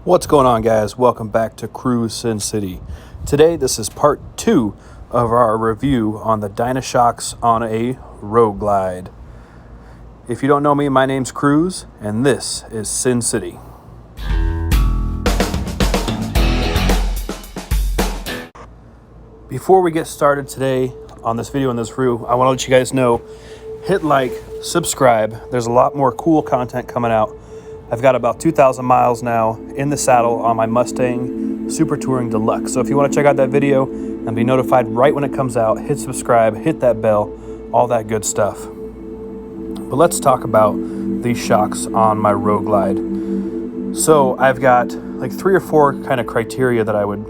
What's going on, guys? Welcome back to Cruise Sin City. Today, this is part 2 of our review on the Dyna Shocks on a roadglide. If you don't know me, my name's Cruz, and this is Sin City. Before we get started today on this video and this review, I want to let you guys know, hit like, subscribe. There's a lot more cool content coming out. I've got about 2,000 miles now in the saddle on my Mustang Super Touring Deluxe. So if you want to check out that video and be notified right when it comes out, hit subscribe, hit that bell, all that good stuff. But let's talk about these shocks on my roadglide. So I've got like 3 or 4 kind of criteria that I would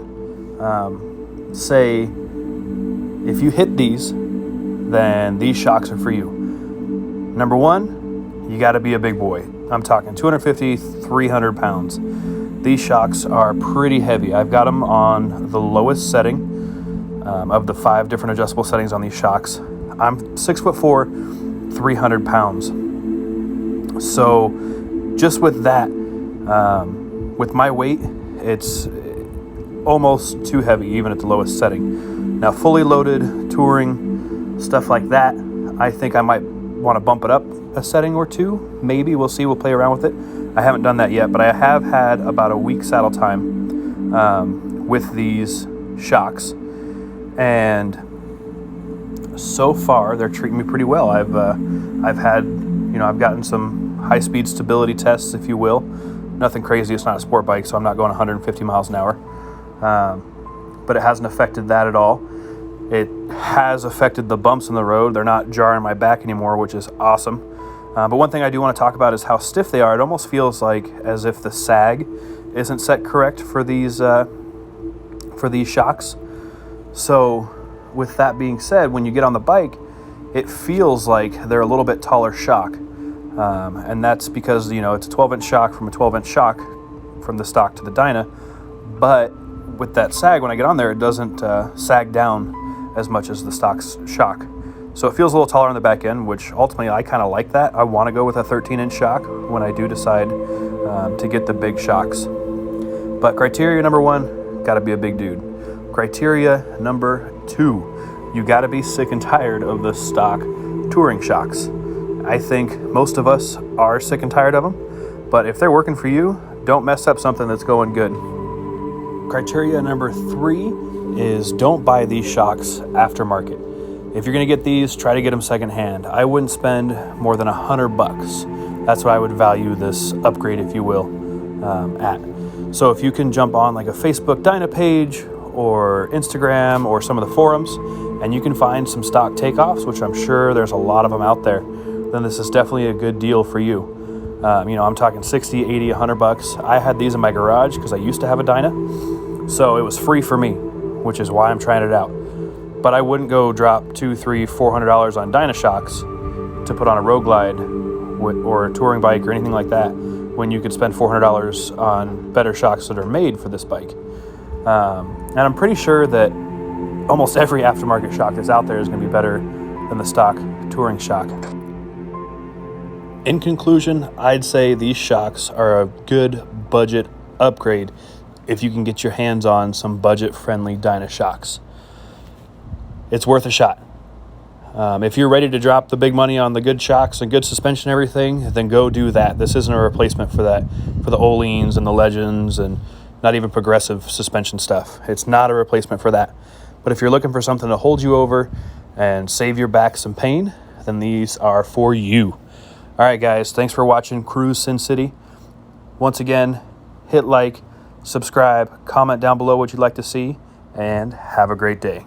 say if you hit these, then these shocks are for you. Number 1, you got to be a big boy. I'm talking 250, 300 pounds. These shocks are pretty heavy. I've got them on the lowest setting of the 5 different adjustable settings on these shocks. I'm 6'4", 300 pounds. So just with that, with my weight, it's almost too heavy, even at the lowest setting. Now, fully loaded, touring, stuff like that, I think I might want to bump it up a setting or 2. Maybe, we'll see, we'll play around with it. I haven't done that yet, but I have had about a week saddle time with these shocks, and so far they're treating me pretty well. I've had, I've gotten some high-speed stability tests, if you will. Nothing crazy. It's not a sport bike, so I'm not going 150 miles an hour. But it hasn't affected that at all. It has affected the bumps in the road. They're not jarring my back anymore, which is awesome. But one thing I do want to talk about is how stiff they are. It almost feels like as if the sag isn't set correct for these shocks. So with that being said, when you get on the bike, it feels like they're a little bit taller shock. And that's because, it's a 12-inch shock from a 12-inch shock from the stock to the Dyna. But with that sag, when I get on there, it doesn't sag down as much as the stock's shock. So it feels a little taller on the back end, which ultimately I kind of like that. I want to go with a 13-inch shock when I do decide to get the big shocks. But criteria number 1, got to be a big dude. Criteria number 2, you got to be sick and tired of the stock touring shocks. I think most of us are sick and tired of them, but if they're working for you, don't mess up something that's going good. Criteria number 3 is don't buy these shocks aftermarket. If you're going to get these, try to get them secondhand. I wouldn't spend more than $100. That's what I would value this upgrade, if you will, at. So if you can jump on like a Facebook Dyna page or Instagram or some of the forums, and you can find some stock takeoffs, which I'm sure there's a lot of them out there, then this is definitely a good deal for you. I'm talking 60, 80, $100. I had these in my garage because I used to have a Dyna, so it was free for me, which is why I'm trying it out. But I wouldn't go drop $200, $300, $400 on Dyna Shocks to put on a roadglide or a touring bike or anything like that when you could spend $400 on better shocks that are made for this bike. And I'm pretty sure that almost every aftermarket shock that's out there is going to be better than the stock touring shock. In conclusion, I'd say these shocks are a good budget upgrade if you can get your hands on some budget-friendly Dyna Shocks. It's worth a shot. If you're ready to drop the big money on the good shocks and good suspension and everything, then go do that. This isn't a replacement for that, for the Oleans and the Legends and not even progressive suspension stuff. It's not a replacement for that. But if you're looking for something to hold you over and save your back some pain, then these are for you. All right, guys, thanks for watching Cruise Sin City. Once again, hit like, subscribe, comment down below what you'd like to see, and have a great day.